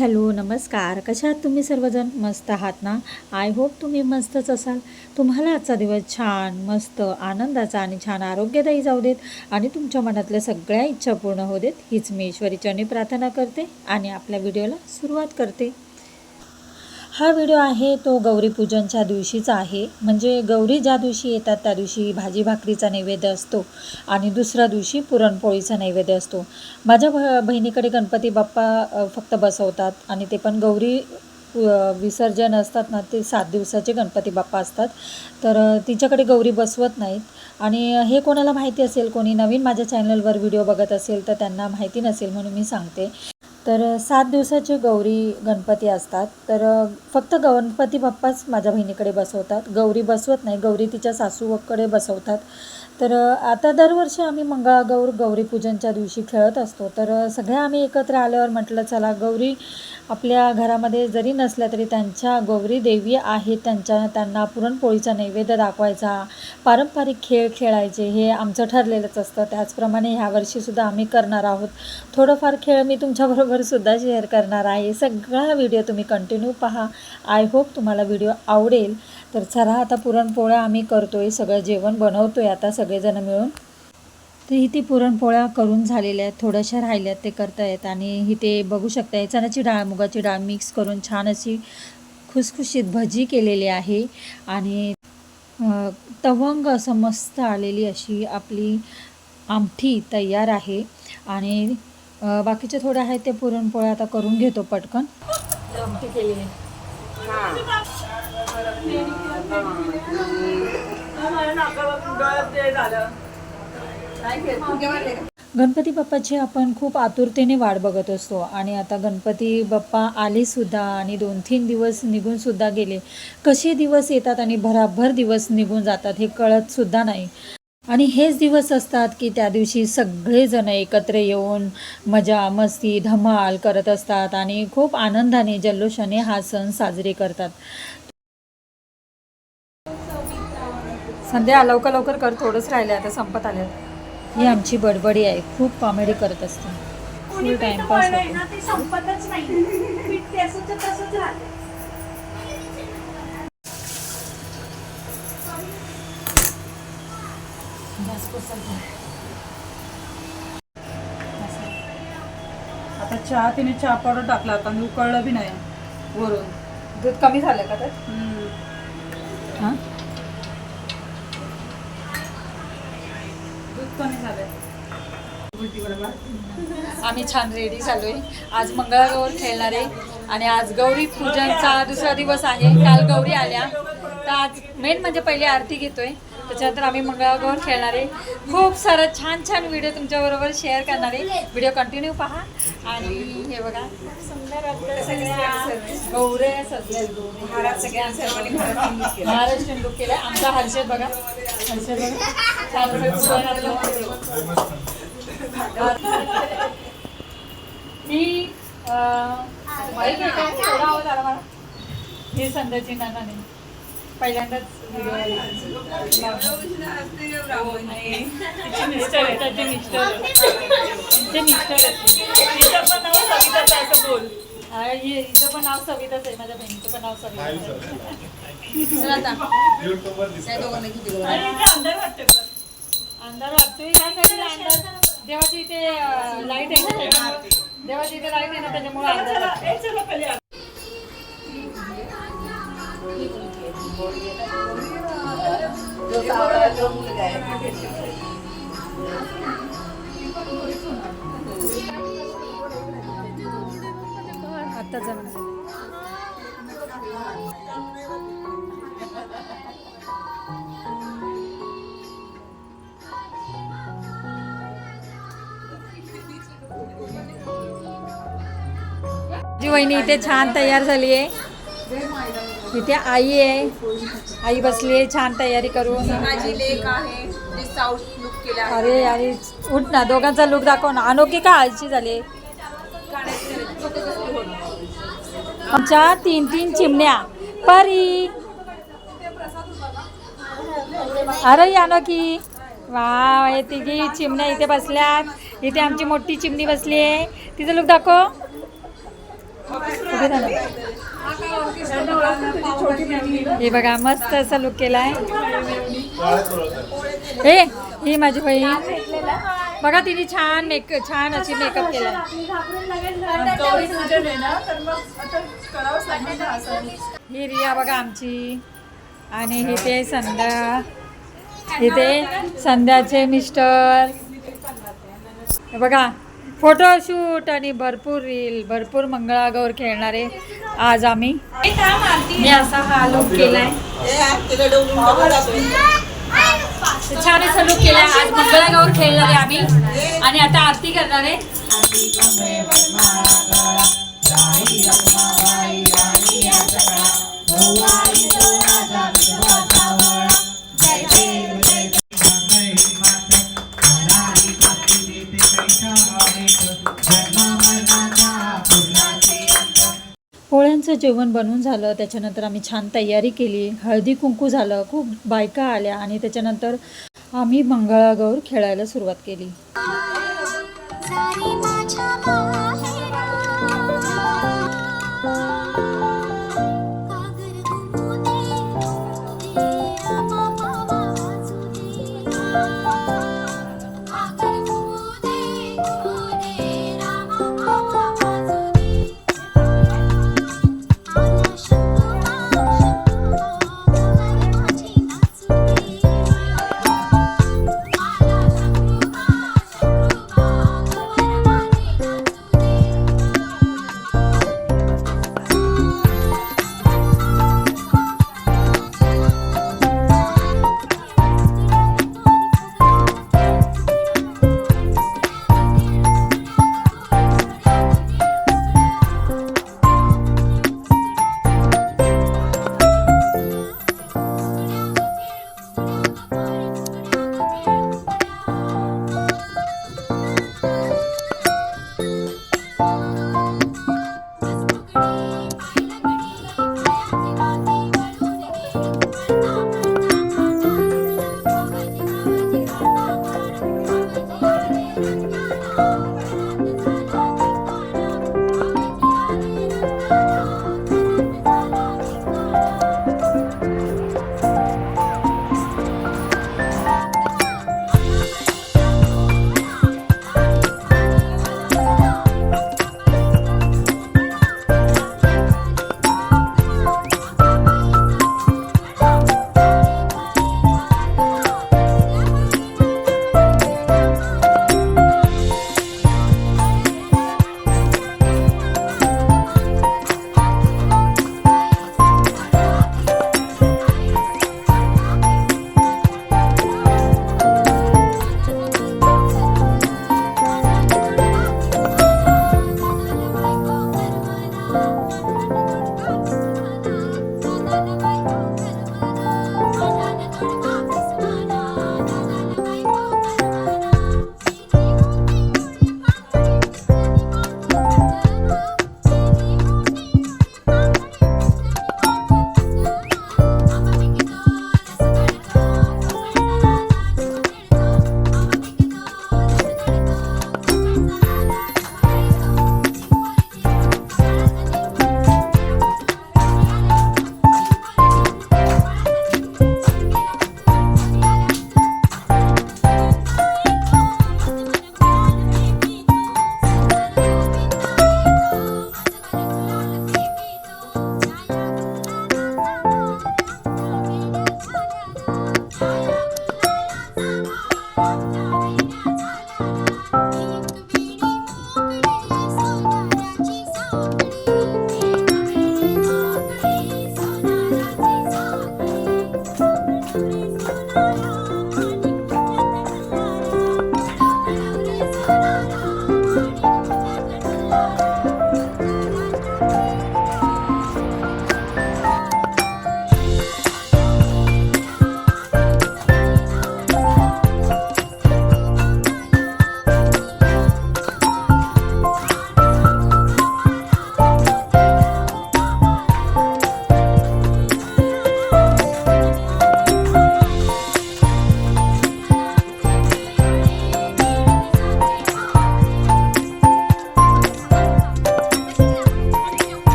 Hello नमस्कार. कशा आहात तुम्ही सर्वजण? मस्त आहात ना? आय होप तुम्ही मस्तच असाल. तुम्हाला आजचा दिवस छान मस्त आनंदाचा आणि छान आरोग्यदायी जाऊ देत आणि तुमच्या मनातल्या सगळ्या इच्छा पूर्ण होऊ देत हीच मी ईश्वरीचरणी प्रार्थना करते आणि आपल्या व्हिडिओला सुरुवात करते. हा व्हिडिओ आहे तो गौरीपूजनच्या दिवशीचा आहे. म्हणजे गौरी ज्या दिवशी येतात त्या दिवशी भाजी भाकरीचा नैवेद्य असतो आणि दुसऱ्या दिवशी पुरणपोळीचा नैवेद्य असतो. माझ्या बहिणीकडे गणपती बाप्पा फक्त बसवतात आणि ते पण गौरी विसर्जन असतात ना, ते 7 दिवसाचे गणपती बाप्पा असतात. तर तिच्याकडे गौरी बसवत नाहीत आणि हे कोणाला माहिती असेल, कोणी नवीन माझ्या चॅनलवर व्हिडिओ बघत असेल तर त्यांना माहिती नसेल म्हणून मी सांगते. तर 7 दिवसाचे गौरी गणपती असतात. तर फक्त गणपती बाप्पाच माझ्या बहिणीकडे बसवतात, गौरी बसवत नाही. गौरी तिच्या सासूकडे बसवतात. तर आता दरवर्षी आम्ही मंगळागौर गौरीपूजनच्या दिवशी खेळत असतो. तर सगळ्या आम्ही एकत्र आल्यावर म्हटलं चला गौरी आपल्या घरामध्ये जरी नसल्या तरी त्यांच्या गौरी देवी आहेत, त्यांना पुरणपोळीचा नैवेद्य दाखवायचा, पारंपरिक खेळ खेळायचे हे आमचं ठरलेलंच असतं. त्याचप्रमाणे ह्या वर्षीसुद्धा आम्ही करणार आहोत. थोडंफार खेळ मी तुमच्याबरोबरसुद्धा शेअर करणार आहे. सगळा व्हिडिओ तुम्ही कंटिन्यू पहा. आय होप तुम्हाला व्हिडिओ आवडेल. तर चला आता पुरणपोळ्या आम्ही करतोय, सगळं जेवण बनवतोय आता सगळेजण मिळून. तर इथे पुरणपोळ्या करून झालेल्या आहेत, थोड्याशा राहिल्यात ते करतायत. आणि इथे बघू शकता चण्याची डाळ मुगाची डाळ मिक्स करून छान अशी खुसखुशीत भजी केलेली आहे. आणि तवंग असं मस्त आलेली अशी आपली आमटी तयार आहे. आणि बाकीचे थोडे आहेत ते पुरणपोळ्या आता करून घेतो पटकन. आमटी केलेली गणपती बाप्पाची आपण खूप आतुरतेने वाट बघत असतो. आणि आता गणपती बाप्पा आलेसुद्धा आणि 2-3 दिवस निघूनसुद्धा गेले. कसे दिवस येतात आणि भराभर दिवस निघून जातात हे कळतसुद्धा नाही. आणि हेच दिवस असतात की त्या दिवशी सगळेजण एकत्र येऊन मजा मस्ती धमाल करत असतात आणि खूप आनंदाने जल्लोषाने हा सण साजरे करतात. संध्या लवकर लवकर कर, थोडंच राहिलं आता संपत आलं. ही आमची बडबडी आहे, खूप कॉमेडी करत असते, फुल टाइमपास आता चहा तिने चहा पावडर टाकला आता मी उकळलं बी नाही वरून. दूध कमी झालं का तर? हां दूध कमी झालंय. आम्ही छान रेडी झालोय. आज मंगळागौर खेळणार आहे आणि आज गौरी पूजनचा दुसरा दिवस आहे. काल गौरी आल्या तर आज मेन म्हणजे पहिली आरती घेतोय, त्याच्यानंतर आम्ही मंगळागौर खेळणार आहे. खूप सारं छान छान व्हिडिओ तुमच्याबरोबर शेअर करणार आहे. व्हिडिओ कंटिन्यू पहा. आणि हे बघा खूप सुंदर वाटतं, सगळ्या गौऱ्या सजल्या, महाराष्ट्रीयन लुक केला. आमचा हर्षद बघा, हर्षद बघा ही माहिती आहे का थोडा आवाज आला मला. हे संध्याची नानाने पहिल्यांदाच मिस्टर आहे, त्याचे मिस्टर तिचं पण नाव सविताच आहे असं बोल. हिचं पण नाव सविताच आहे, माझ्या बहिणीचं पण नाव सविता आहे. अंधार वाटतोय, पण अंधार वाटतोय काय करायला. अंधार देवाची इथे लाईट आहे ना, देवाची इथे लाईट आहे ना, त्याच्यामुळे अंधार वाटतोय. आता जमा जी वहिनी इथे छान तयार झाली आहे. इथे आई आहे, आई बसली आहे छान तयारी करून. माझी लेक आहे जी साऊथ लुक केला. अरे अरे उठ ना, दोघांचा लुक दाखव ना. अनोखी का आळशी झाली. आमच्या 3 चिमण्या परी. अरे अनोखी वा, हे तिघी चिमण्या इथे बसल्यात. इथे आमची मोठी चिमणी बसली आहे, तिचं लुक दाखव. उभी राहा ना. हे बघा मस्त असा लुक केलाय. ए ही माझी बहीण बघा तिने छान अशी मेकअप केलाय. ही रिया बघा आमची. आणि इथे संध्या, इथे संध्याचे मिस्टर. हे बघा फोटोशूट आणि भरपूर रील, भरपूर मंगळागौर खेळणारे आज आम्ही. मी असा हा लुक केलाय. छान असा लुक केलाय. आज मंगळागौर खेळणारे आम्ही आणि आता आरती करणार आहे. पोळ्यांचं जेवण बनवून झालं. त्याच्यानंतर आम्ही छान तयारी केली. हळदी कुंकू झालं. खूप बायका आल्या आणि त्याच्यानंतर आम्ही मंगळागौर खेळायला सुरुवात केली.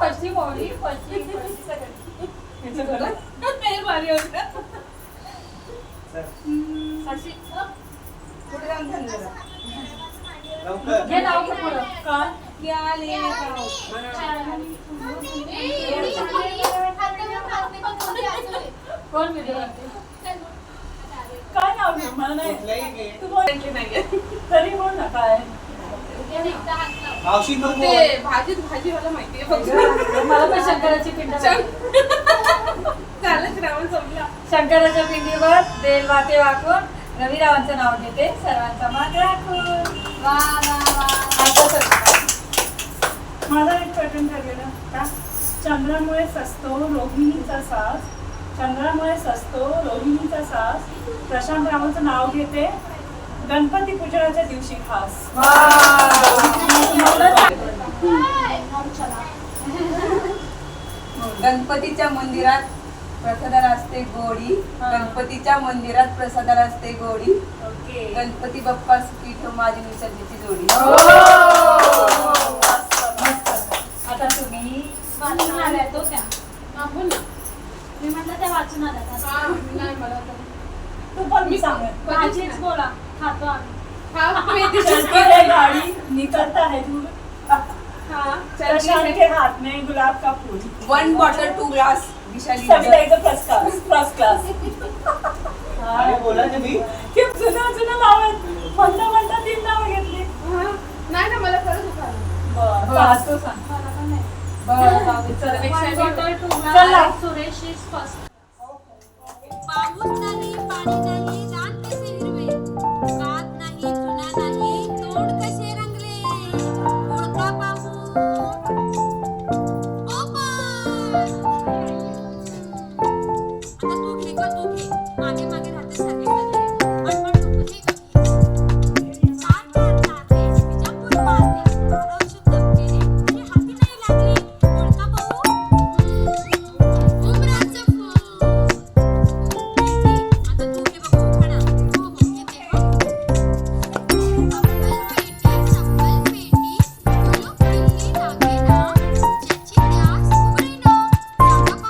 फशी मोळी फशी हे भारी होतं. साक्षी, पुढे जाऊन थांब जरा. घे नाव घे पुढं. काय क्या ले कोण व्हिडिओ करते? काय नाव घेऊ मला नाही तू बोल तरी बोल ना काय ते भाजीवाला माहितीये फक्त. मला पण शंकराची पिंड झालं श्रावण संपला. शंकराच्या पिंडीवर बेल वाटे वाकून रविरावांचं नाव घेते, सर्वांचा मान राखून. वा वा वा. आता सगळं. माझा एक पॅटर्न ठरलेला का? चंद्रामुळे सजतो रोहिणीचा सास, चंद्रामुळे सजतो रोहिणीचा सास, प्रशांत रावांचं नाव घेते गणपती पूजनाच्या दिवशी खास. गणपतीच्या मंदिरात प्रसादाला असते गोडी, गणपतीच्या मंदिरात प्रसादाला असते गोडी, ओके गणपती बाप्पा सुखी ठेव माझी निसर्गाची जोडी. आता तुम्ही वाचून आल्या तो त्या मी म्हटलं त्या वाचून आल्या तू पण मी सांगेन भाजीच बोला खातो आम्ही चलती है गाड़ी निकलता है दूर, प्रशांत के हाथ में गुलाब का फूल, 1 bottle 2 glass Vishali सविताईचं first class. बोला तुम्ही खूप जुनं नाव आहे. म्हणता 3 नावं घेतली. नाही ना मला खरंच बरं आज तू सांग. मला पण नाही बरं जाऊ दे, चल. बॉटल चला. सुरेश इज फर्स्ट पाऊस नाही पाणी नाही रान कसे हिरवे कात नाही चुना नाही तोंड कसे रंगले ओळखा पाहू ओपा आता तू घे ग तू घे मागे मागे राहते सगळे सगळे अनमन नको घे चार चार चारले विजापूर मारले आरव शुद्ध केले तरी हाती नाही लागले ओळखा पाहू उमराचं फूल आता तू हे बघ उखाणा हो हो येते चप्पल पेटी कुलूप किल्ली लागे ना ज्याची त्यास उघडे ना सांगा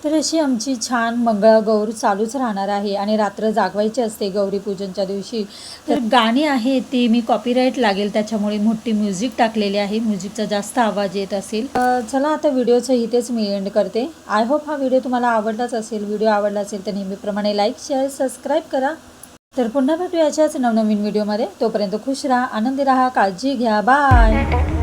तर अशी आमची छान मंगळागौर चालूच राहणार आहे आणि रात्र जागवायची असते गौरीपूजनच्या दिवशी. तर गाणी आहेत ती मी कॉपीराईट लागेल त्याच्यामुळे मोठी म्युझिक टाकलेली आहे, म्युझिकचा जास्त आवाज येत असेल. चला आता व्हिडिओचं इथेच मी एंड करते. आय होप हा व्हिडिओ तुम्हाला आवडलाच असेल. व्हिडिओ आवडला असेल तर नेहमीप्रमाणे लाईक शेअर सबस्क्राईब करा. तर पुन्हा भेटूया अशाच नवनवीन व्हिडिओमध्ये. तोपर्यंत खुश राहा, आनंदी राहा, काळजी घ्या. बाय.